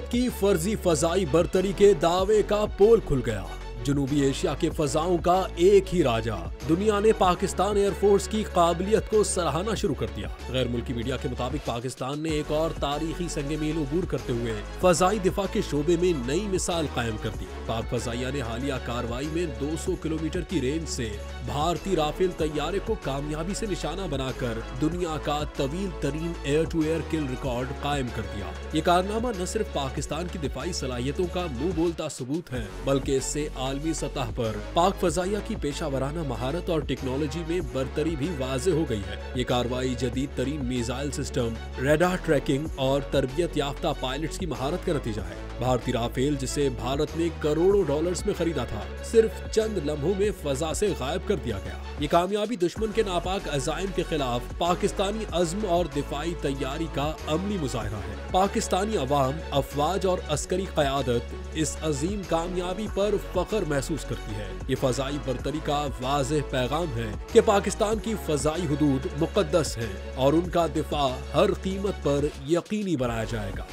भारत की फर्जी फजाई बर्तरी के दावे का पोल खुल गया। जनूबी एशिया के फजाओं का एक ही राजा। दुनिया ने पाकिस्तान एयरफोर्स की काबिलियत को सराहना शुरू कर दिया। गैर मुल्की मीडिया के मुताबिक पाकिस्तान ने एक और तारीखी संगे मील अबूर करते हुए फजाई दिफा के शोबे में नई मिसाल कायम कर दी। पाक फजाइया ने हालिया कार्रवाई में 200 किलोमीटर की रेंज से भारतीय राफेल तैयारे को कामयाबी से निशाना बनाकर दुनिया का तवील तरीन air to air kill record कायम कर दिया। ये कारनामा न सिर्फ पाकिस्तान की दिफाई सलाहियतों का मुंह बोलता सबूत है, बल्कि इससे आलमी सतह पर पाक फजाइया की पेशा वराना महारत और टेक्नोलॉजी में बरतरी भी वाज़े हो गई है। ये कार्रवाई जदीद तरीन मिसाइल सिस्टम, रेडार ट्रैकिंग और तरबियत याफ्ता पायलट्स की महारत का नतीजा है। भारतीय राफेल, जिसे भारत ने करोड़ों डॉलर्स में खरीदा था, सिर्फ चंद लम्हों में फजा से गायब कर दिया गया। ये कामयाबी दुश्मन के नापाक अज़ाइम के खिलाफ पाकिस्तानी अज़्म और दिफाई तैयारी का अमली मुजाहिरा है। पाकिस्तानी अवाम, अफवाज और अस्करी क़यादत इस अजीम कामयाबी पर फख्र महसूस करती है। ये फजाई बरतरी का वाज़ेह पैगाम है कि पाकिस्तान की फजाई हुदूद मुक़द्दस है और उनका दिफा हर कीमत पर यकीनी बनाया जाएगा।